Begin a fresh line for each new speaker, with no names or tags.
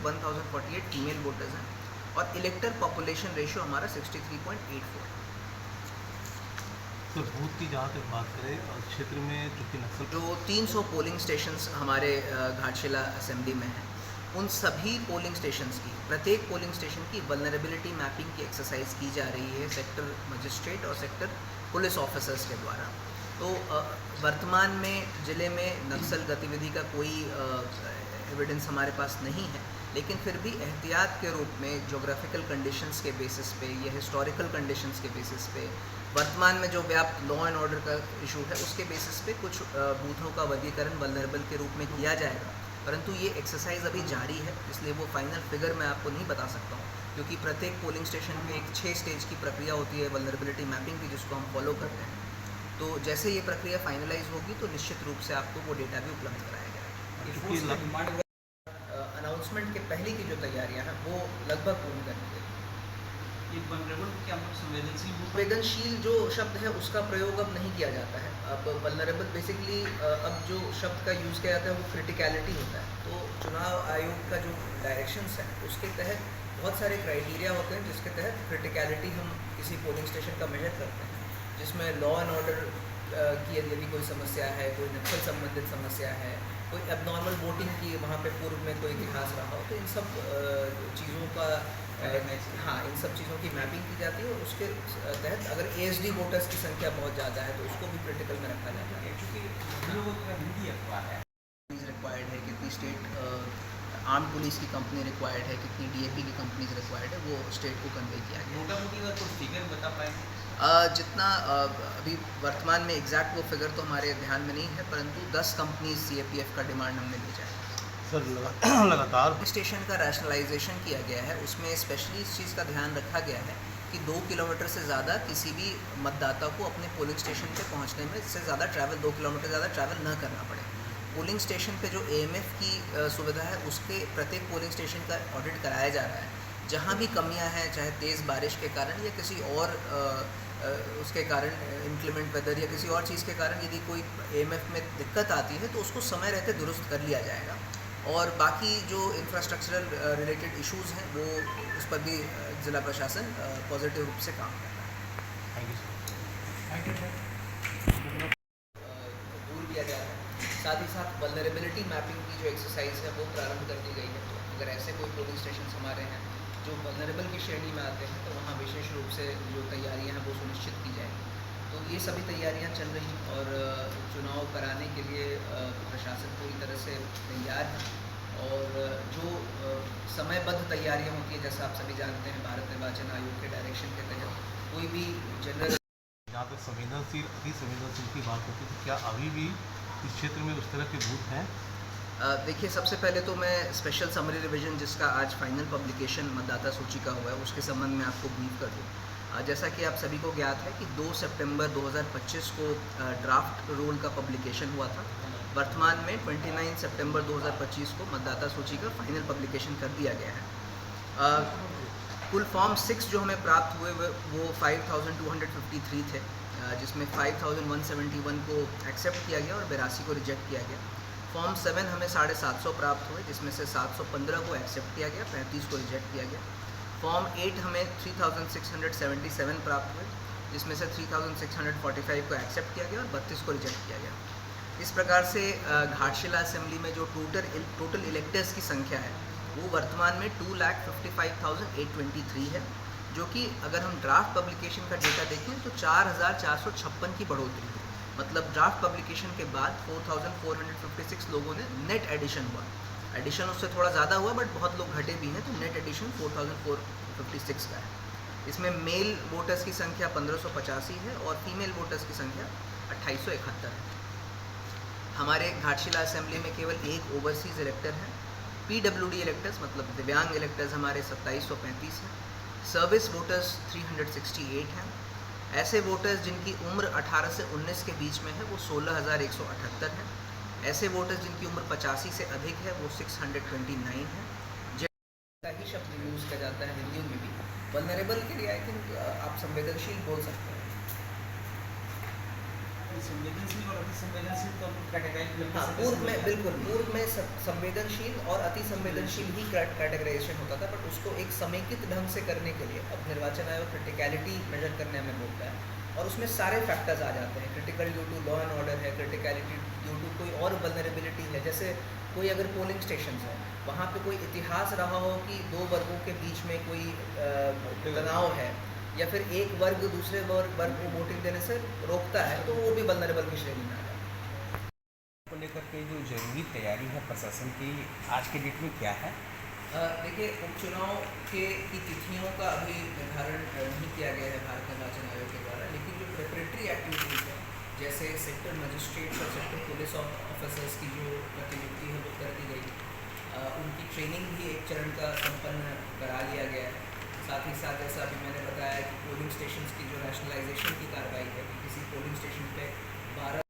1048 female voters हैं और इलेक्टर population ratio हमारा 63.84।
तो बूथ की जहाँ तक बात करें और क्षेत्र में चूँकि नक्सल
जो 300 पोलिंग स्टेशंस हमारे घाटशिला असेंबली में हैं, उन सभी पोलिंग स्टेशंस की, प्रत्येक पोलिंग स्टेशन की वल्नरेबिलिटी मैपिंग की एक्सरसाइज की जा रही है सेक्टर मजिस्ट्रेट और सेक्टर पुलिस ऑफिसर्स के द्वारा। तो वर्तमान में ज़िले में नक्सल गतिविधि का कोई एविडेंस हमारे पास नहीं है, लेकिन फिर भी एहतियात के रूप में जोग्राफिकल कंडीशंस के बेसिस पे या हिस्टोरिकल कंडीशंस के बेसिस पे वर्तमान में जो व्याप्त लॉ एंड ऑर्डर का इशू है उसके बेसिस पे कुछ बूथों का वर्गीकरण वल्नरेबल के रूप में किया जाएगा, परंतु ये एक्सरसाइज अभी जारी है, इसलिए वो फाइनल फिगर मैं आपको नहीं बता सकता हूँ, क्योंकि प्रत्येक पोलिंग स्टेशन में एक 6 स्टेज की प्रक्रिया होती है वल्नरेबिलिटी मैपिंग की, जिसको हम फॉलो करते हैं। तो जैसे ये प्रक्रिया फाइनलाइज होगी तो निश्चित रूप से आपको वो डेटा भी उपलब्ध कराया जाएगा। अनाउंसमेंट के पहले की जो तैयारियां हैं वो लगभग पूर्ण कर दी गई। संवेदनशील जो शब्द है उसका प्रयोग अब नहीं किया जाता है। अब वल्नरेबल बेसिकली अब जो शब्द का यूज़ किया जाता है वो क्रिटिकलिटी होता है। तो चुनाव आयोग का जो डायरेक्शंस है उसके तहत बहुत सारे क्राइटेरिया होते हैं जिसके तहत क्रिटिकलिटी हम किसी पोलिंग स्टेशन का मेजर करते हैं, जिसमें लॉ एंड ऑर्डर की यदि कोई समस्या है, कोई नक्सल संबंधित समस्या है, कोई एबनॉर्मल वोटिंग की वहाँ पे पूर्व में कोई इतिहास रहा हो, तो इन सब चीज़ों का इन सब चीज़ों की मैपिंग की जाती है और उसके तहत अगर ASD वोटर्स की संख्या बहुत ज़्यादा है तो उसको भी क्रिटिकल में रखा जाता है। क्योंकि हिंदी अखबार है, रिक्वायर्ड है, कितनी स्टेट आर्म पुलिस की कंपनी रिक्वायर्ड है, कितनी DAP की कंपनीज रिक्वायर्ड है, वो स्टेट को कन्वे किया गया। मोटा-मोटी अगर कोई फिगर बता पाएंगे? जितना अभी वर्तमान में एग्जैक्ट वो फिगर तो हमारे ध्यान में नहीं है, परंतु 10 कंपनीज CAPF का डिमांड हमने भेजा है।
सर लगातार
स्टेशन का रैशनलाइजेशन किया गया है, उसमें स्पेशली इस चीज़ का ध्यान रखा गया है कि 2 किलोमीटर से ज़्यादा किसी भी मतदाता को अपने पोलिंग स्टेशन पे पहुंचने में इससे ज़्यादा ट्रैवल 2 किलोमीटर ज़्यादा ट्रैवल न करना पड़े। पोलिंग स्टेशन पे जो AMF की सुविधा है उसके प्रत्येक पोलिंग स्टेशन का ऑडिट कराया जा रहा है। जहाँ भी कमियाँ हैं, चाहे तेज़ बारिश के कारण या किसी और उसके कारण इंक्लीमेंट वेदर या किसी और चीज़ के कारण यदि कोई AMF में दिक्कत आती है तो उसको समय रहते दुरुस्त कर लिया जाएगा। और बाकी जो इंफ्रास्ट्रक्चरल रिलेटेड इश्यूज़ हैं वो उस पर भी ज़िला प्रशासन पॉजिटिव रूप से काम कर रहा है।
थैंक यू
दूर किया जा रहा है, साथ ही साथ वल्नरेबिलिटी मैपिंग की जो एक्सरसाइज है वो प्रारंभ कर दी गई है। तो अगर ऐसे कोई पोलिंग स्टेशन हमारे हैं जो वल्नरेबल की श्रेणी में आते हैं तो वहाँ विशेष रूप से जो तैयारियाँ हैं वो सुनिश्चित की जाएंगी। तो ये सभी तैयारियाँ चल रही हैं और चुनाव कराने के लिए प्रशासन पूरी तरह से तैयार है। और जो समयबद्ध तैयारियाँ होती हैं, जैसा आप सभी जानते हैं, भारत निर्वाचन आयोग के डायरेक्शन के तहत कोई भी जनरल
जहाँ तक संवेदनशील अति संवेदनशील की बात होती है तो क्या अभी भी इस क्षेत्र में उस तरह के बूथ हैं?
देखिए, सबसे पहले तो मैं स्पेशल समरी रिवीजन जिसका आज फाइनल पब्लिकेशन मतदाता सूची का हुआ है उसके संबंध में आपको ब्रीफ कर दूँ। जैसा कि आप सभी को ज्ञात है कि 2 सितंबर 2025 को ड्राफ्ट रूल का पब्लिकेशन हुआ था। वर्तमान में 29 सितंबर 2025 को मतदाता सूची का फाइनल पब्लिकेशन कर दिया गया है। कुल फॉर्म 6 जो हमें प्राप्त हुए वो 5253 थे, जिसमें 5171 को एक्सेप्ट किया गया और 82 को रिजेक्ट किया गया। फॉर्म 7 हमें 750 प्राप्त हुए, जिसमें से 715 को एक्सेप्ट किया गया, 35 को रिजेक्ट किया गया। फॉर्म 8 हमें 3677 प्राप्त हुए, जिसमें से 3645 को एक्सेप्ट किया गया और 32 को रिजेक्ट किया गया। इस प्रकार से घाटशिला असेंबली में जो टोटल इलेक्टर्स की संख्या है वो वर्तमान में 2,55,823 है, जो कि अगर हम ड्राफ्ट पब्लिकेशन का डेटा देखें तो 4,456 की बढ़ोतरी है। मतलब ड्राफ्ट पब्लिकेशन के बाद 4,456 लोगों ने नेट एडिशन हुआ। एडिशन उससे थोड़ा ज़्यादा हुआ बट बहुत लोग घटे भी हैं, तो नेट एडिशन 4,456 का है। इसमें मेल वोटर्स की संख्या 1585 है और फीमेल वोटर्स की संख्या 2871 है। हमारे घाटशिला असेंबली में केवल एक ओवरसीज़ इलेक्टर है। PWD इलेक्टर्स मतलब दिव्यांग इलेक्टर्स हमारे 2735 हैं। सर्विस वोटर्स 368 हैं। ऐसे वोटर्स जिनकी उम्र 18 से 19 के बीच में है वो 16,178 हैं। ऐसे वोटर्स जिनकी उम्र 85 से अधिक है वो 629 हैं। ही शब्द यूज़ किया जाता है हिंदी में भी। वल्नरेबल के लिए आई थिंक आप संवेदनशील बोल सकते हैं।
संवेदनशील और अति संवेदनशील तो कैटेगराइज
हाँ, पूर्व में संवेदनशील और अति संवेदनशील ही कैटेगराइजेशन होता था, बट उसको एक समेकित ढंग से करने के लिए अब निर्वाचन आयोग क्रिटिकलिटी मेजर करने हमें बोलता है, और उसमें सारे फैक्टर्स आ जाते हैं। Critical due to law and order है, क्रिटिकलिटी ड्यू टू कोई और वल्नरेबिलिटी है, जैसे कोई अगर पोलिंग स्टेशन है वहाँ पे कोई इतिहास रहा हो कि दो वर्गों के बीच में कोई तनाव है, या फिर एक वर्ग दूसरे वर्ग को वोटिंग देने से रोकता है, तो वो भी वल्नरेबल की श्रेणी में आ जाता है।
को लेकर के जो जरूरी तैयारी है प्रशासन की आज के डेट में क्या है?
देखिए, उपचुनाव की तिथियों का अभी निर्धारण नहीं किया गया है भारत निर्वाचन आयोग के द्वारा, लेकिन जो प्रिपरेटरी एक्टिविटीज़ है, जैसे सेक्टर मजिस्ट्रेट्स और सेक्टर पुलिस ऑफिसर्स की जो प्रतिनियुक्ति है वो कर दी गई, उनकी ट्रेनिंग भी एक चरण का संपन्न करा लिया गया है। साथ ही साथ जैसा अभी मैंने बताया कि पोलिंग स्टेशंस की जो रैशनलाइजेशन की कार्रवाई है कि किसी पोलिंग स्टेशन पे 12